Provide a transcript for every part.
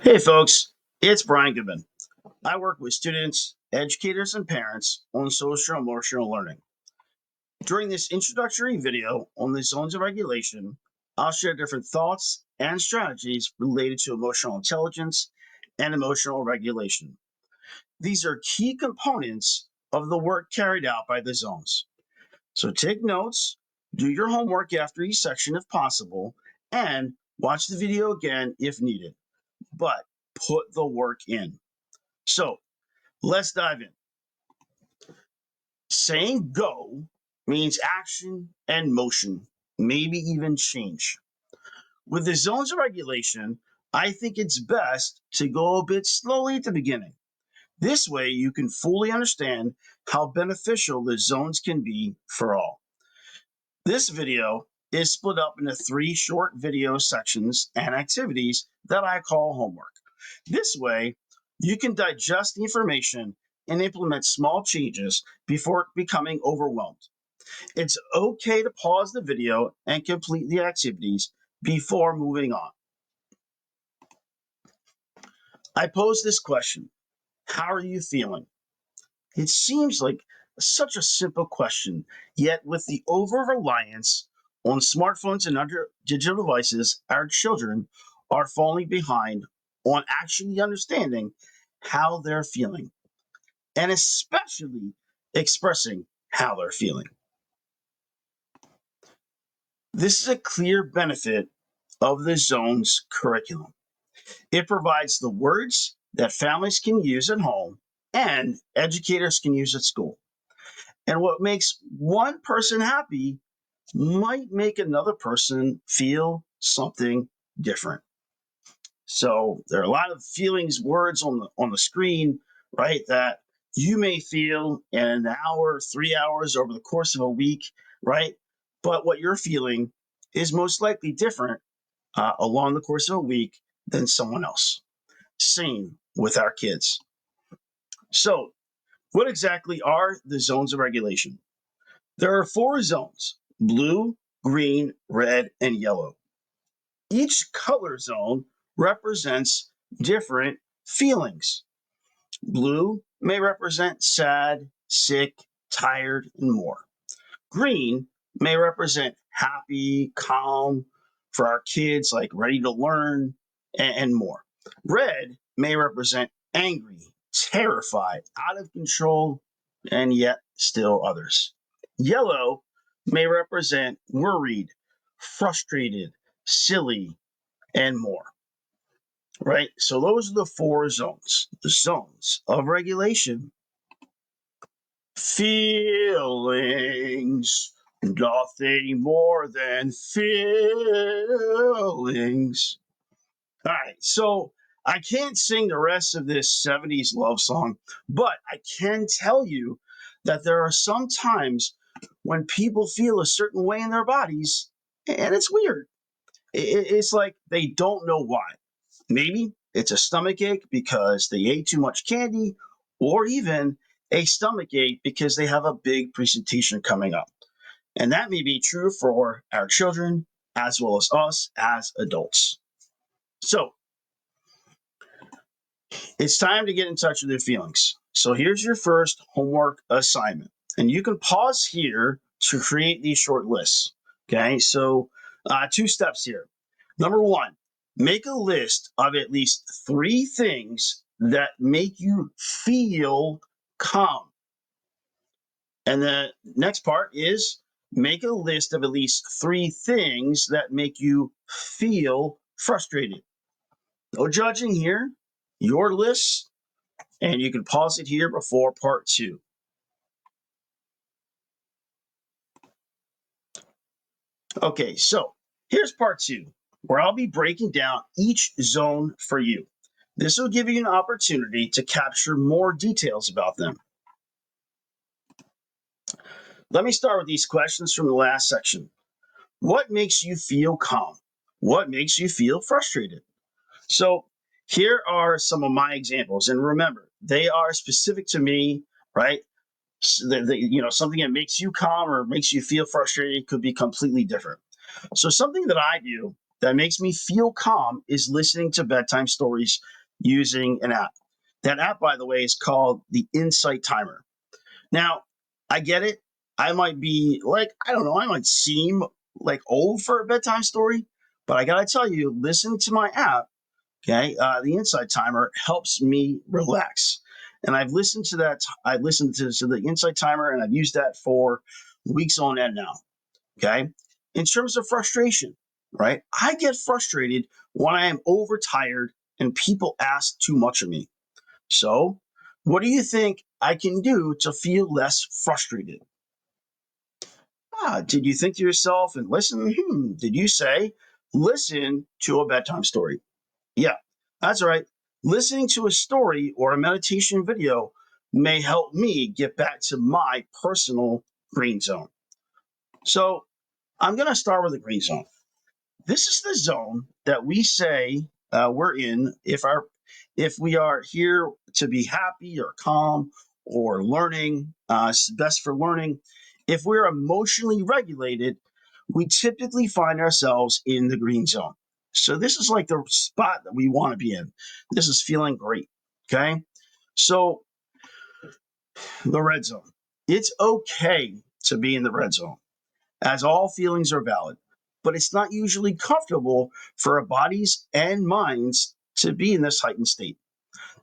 Hey folks, it's Brian Goodman. I work with students, educators, and parents on social emotional learning. During this introductory video on the zones of regulation, I'll share different thoughts and strategies related to emotional intelligence and emotional regulation. These are key components of the work carried out by the zones. So take notes, do your homework after each section if possible, and watch the video again if needed. But put the work in. So let's dive in. Saying go means action and motion, maybe even change. With the zones of regulation, I think it's best to go a bit slowly at the beginning. This way, you can fully understand how beneficial the zones can be for all. This video is split up into 3 short video sections and activities that I call homework. This way, you can digest the information and implement small changes before becoming overwhelmed. It's okay to pause the video and complete the activities before moving on. I pose this question: how are you feeling? It seems like such a simple question, yet with the over-reliance on smartphones and other digital devices, our children are falling behind on actually understanding how they're feeling, and especially expressing how they're feeling. This is a clear benefit of the zones curriculum. It provides the words that families can use at home and educators can use at school. And what makes one person happy might make another person feel something different. So there are a lot of feelings, words on the screen, right? That you may feel in an hour, 3 hours over the course of a week, right? But what you're feeling is most likely different along the course of a week than someone else. Same with our kids. So, what exactly are the zones of regulation? There are 4 zones: blue, green, red, and yellow. Each color zone represents different feelings. Blue may represent sad, sick, tired, and more. Green may represent happy, calm for our kids, like ready to learn, and more. Red may represent angry, terrified, out of control, and yet still others. Yellow may represent worried, frustrated, silly, and more. Right? So those are the 4 zones, the zones of regulation. Feelings, nothing more than feelings. All right, so I can't sing the rest of this 70s love song, but I can tell you that there are some times when people feel a certain way in their bodies, and it's weird. It's like they don't know why. Maybe it's a stomach ache because they ate too much candy, or even a stomach ache because they have a big presentation coming up. And that may be true for our children as well as us as adults. So it's time to get in touch with your feelings. So here's your first homework assignment. And you can pause here to create these short lists. Okay, so 2 steps here. Number 1, make a list of at least 3 things that make you feel calm. And the next part is make a list of at least 3 things that make you feel frustrated. No judging here. Your list, and you can pause it here before part 2. Okay, so here's part 2, where I'll be breaking down each zone for you. This will give you an opportunity to capture more details about them. Let me start with these questions from the last section. What makes you feel calm? What makes you feel frustrated? So here are some of my examples, and remember, they are specific to me, right? Something that makes you calm or makes you feel frustrated could be completely different. So something that I do that makes me feel calm is listening to bedtime stories using an app. That app, by the way, is called the Insight Timer. Now, I get it. I might be like, I don't know, I might seem like old for a bedtime story, but I got to tell you, listening to my app, okay, the Insight Timer helps me relax. And I've listened to that. I've listened to the Insight Timer and I've used that for weeks on end now. Okay. In terms of frustration, right? I get frustrated when I am overtired and people ask too much of me. So, what do you think I can do to feel less frustrated? Did you think to yourself and listen? Did you say, listen to a bedtime story? Yeah, that's right. Listening to a story or a meditation video may help me get back to my personal green zone. So, I'm going to start with the green zone. This is the zone that we say we're in if we are here to be happy or calm or learning. It's best for learning. If we're emotionally regulated, we typically find ourselves in the green zone. So this is like the spot that we want to be in. This is feeling great. Okay. So the red zone. It's okay to be in the red zone as all feelings are valid, but it's not usually comfortable for our bodies and minds to be in this heightened state.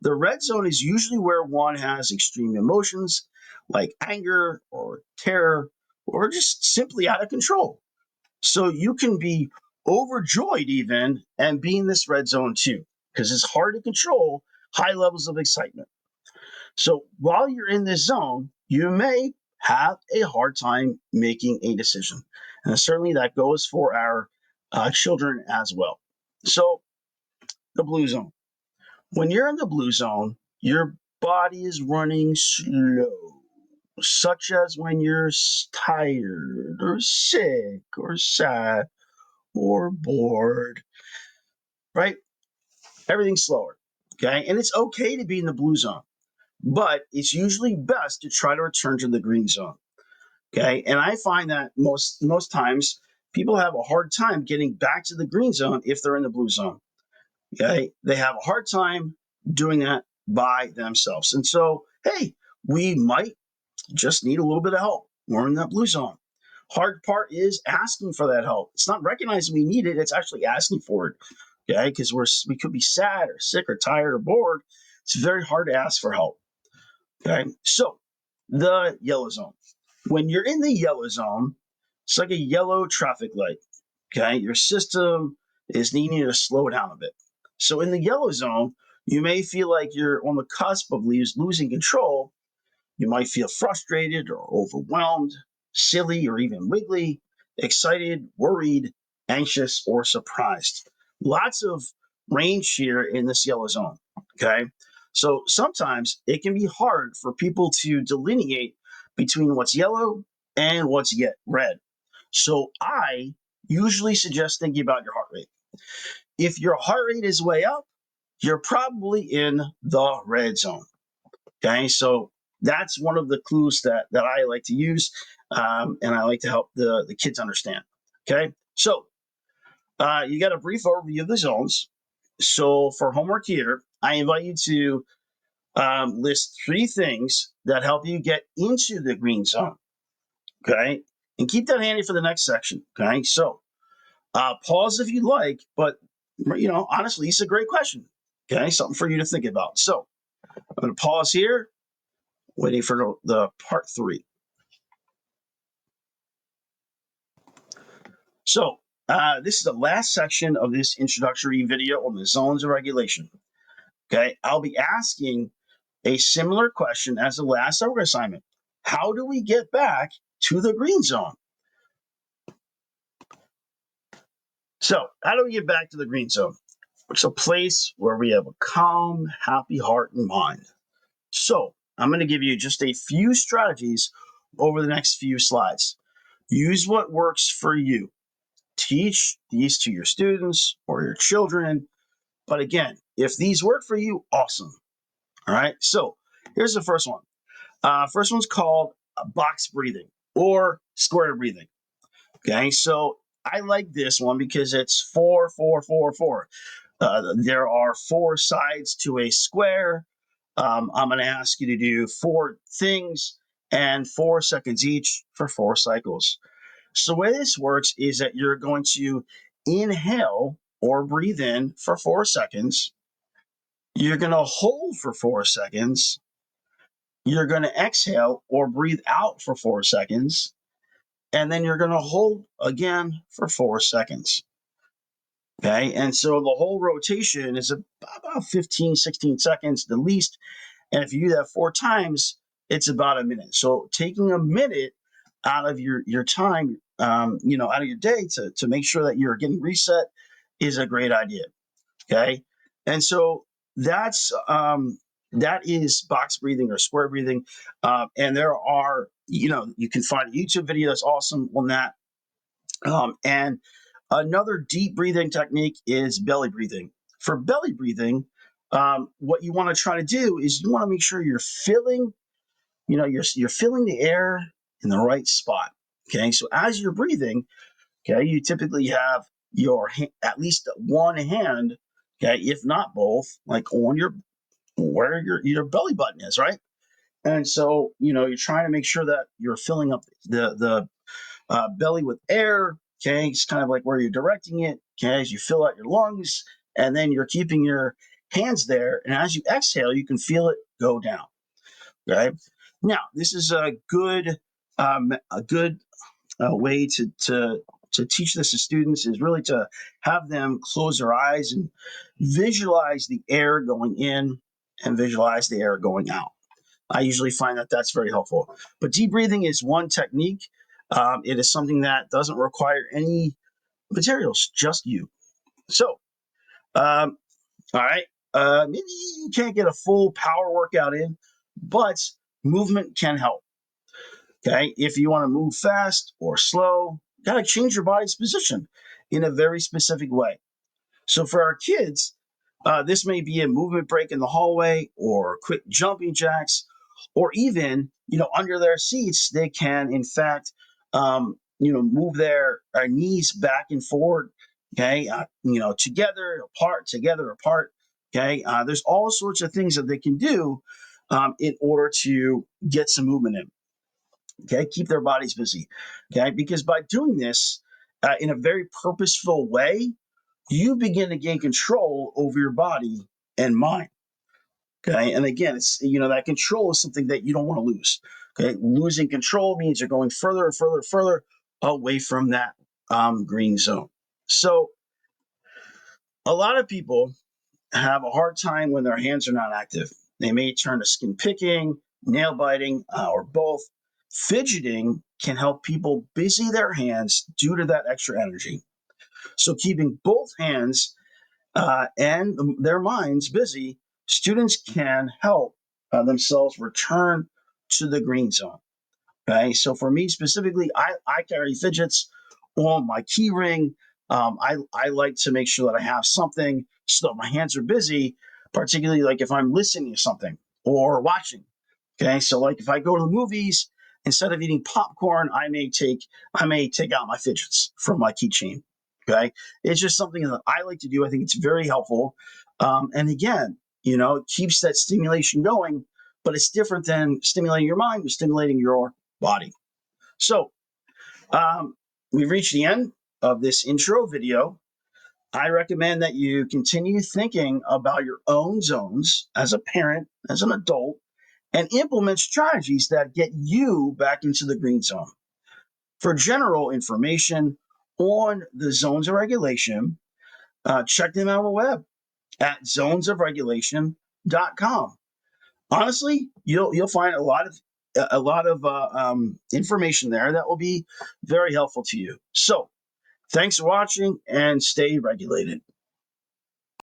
The red zone is usually where one has extreme emotions like anger or terror or just simply out of control. So you can be overjoyed even and be in this red zone too, because it's hard to control high levels of excitement. So while you're in this zone, you may have a hard time making a decision. And certainly that goes for our children as well. So, the blue zone. When you're in the blue zone, your body is running slow, such as when you're tired or sick or sad or bored, right? Everything's slower. Okay. And it's okay to be in the blue zone, but it's usually best to try to return to the green zone. Okay. And I find that most times people have a hard time getting back to the green zone if they're in the blue zone. Okay. They have a hard time doing that by themselves. And so, hey, we might just need a little bit of help. We're in that blue zone. Hard part is asking for that help. It's not recognizing we need it, it's actually asking for it. Okay. Because we could be sad or sick or tired or bored. It's very hard to ask for help. Okay. So the yellow zone. When you're in the yellow zone, it's like a yellow traffic light. Okay. Your system is needing to slow down a bit. So in the yellow zone, you may feel like you're on the cusp of losing control. You might feel frustrated or overwhelmed, silly or even wiggly, excited, worried, anxious, or surprised. Lots of range here in this yellow zone. Okay. So sometimes it can be hard for people to delineate between what's yellow and what's yet red. So I usually suggest thinking about your heart rate. If your heart rate is way up, you're probably in the red zone. Okay, so that's one of the clues that I like to use, and I like to help the kids understand. Okay, so you got a brief overview of the zones. So for homework here, I invite you to list 3 things that help you get into the green zone. Okay, and keep that handy for the next section. Okay, so pause if you like, but honestly, it's a great question. Okay, something for you to think about. So I'm going to pause here, waiting for the part 3. So this is the last section of this introductory video on the zones of regulation. Okay, I'll be asking a similar question as the last homework assignment. How do we get back to the green zone? So, how do we get back to the green zone? It's a place where we have a calm, happy heart and mind. So, I'm going to give you just a few strategies over the next few slides. Use what works for you. Teach these to your students or your children. But again, if these work for you, awesome. All right. So here's the first one. First one's called box breathing or square breathing. Okay. So I like this one because it's 4, 4, 4, 4. There are 4 sides to a square. I'm going to ask you to do 4 things and 4 seconds each for 4 cycles. So the way this works is that you're going to inhale or breathe in for 4 seconds. You're going to hold for 4 seconds. You're going to exhale or breathe out for 4 seconds. And then you're going to hold again for 4 seconds. Okay. And so the whole rotation is about 15, 16 seconds the least. And if you do that 4 times, it's about a minute. So taking a minute out of your time, out of your day to make sure that you're getting reset is a great idea. Okay. And so that is box breathing or square breathing. And there are, you can find a YouTube video that's awesome on that. And another deep breathing technique is belly breathing. For belly breathing, what you want to try to do is you want to make sure you're filling, you're filling the air in the right spot. Okay, so as you're breathing, okay, you typically have at least one hand, okay, if not both, like on where your belly button is, right? And so you're trying to make sure that you're filling up the belly with air. Okay, it's kind of like where you're directing it. Okay, as you fill out your lungs, and then you're keeping your hands there. And as you exhale, you can feel it go down. Okay. Now, this is a good way to teach this to students is really to have them close their eyes and visualize the air going in and visualize the air going out. I usually find that that's very helpful. But deep breathing is one technique. It is something that doesn't require any materials, just you. So, all right, maybe you can't get a full power workout in, but movement can help. Okay, if you want to move fast or slow, you got to change your body's position in a very specific way. So for our kids, this may be a movement break in the hallway or quick jumping jacks, or even, under their seats, they can, in fact, move their knees back and forward. Okay. Together, apart, together, apart. Okay. There's all sorts of things that they can do in order to get some movement in. Okay. Keep their bodies busy. Okay. Because by doing this in a very purposeful way, you begin to gain control over your body and mind. Okay. And again, it's, that control is something that you don't want to lose. Okay. Losing control means you're going further and further and further away from that green zone. So a lot of people have a hard time when their hands are not active. They may turn to skin picking, nail biting, or both. Fidgeting can help people busy their hands due to that extra energy. So keeping both hands and their minds busy, students can help themselves return to the green zone. Okay, so for me specifically, I carry fidgets on my key ring. I like to make sure that I have something so that my hands are busy, particularly like if I'm listening to something or watching. Okay, so like if I go to the movies, instead of eating popcorn, I may take out my fidgets from my keychain. Okay, it's just something that I like to do. I think it's very helpful, and again, it keeps that stimulation going. But it's different than stimulating your mind, you're stimulating your body. So we've reached the end of this intro video. I recommend that you continue thinking about your own zones as a parent, as an adult, and implement strategies that get you back into the green zone. For general information on the zones of regulation, check them out on the web at zonesofregulation.com. Honestly, you'll find a lot of information there that will be very helpful to you. So, thanks for watching and stay regulated.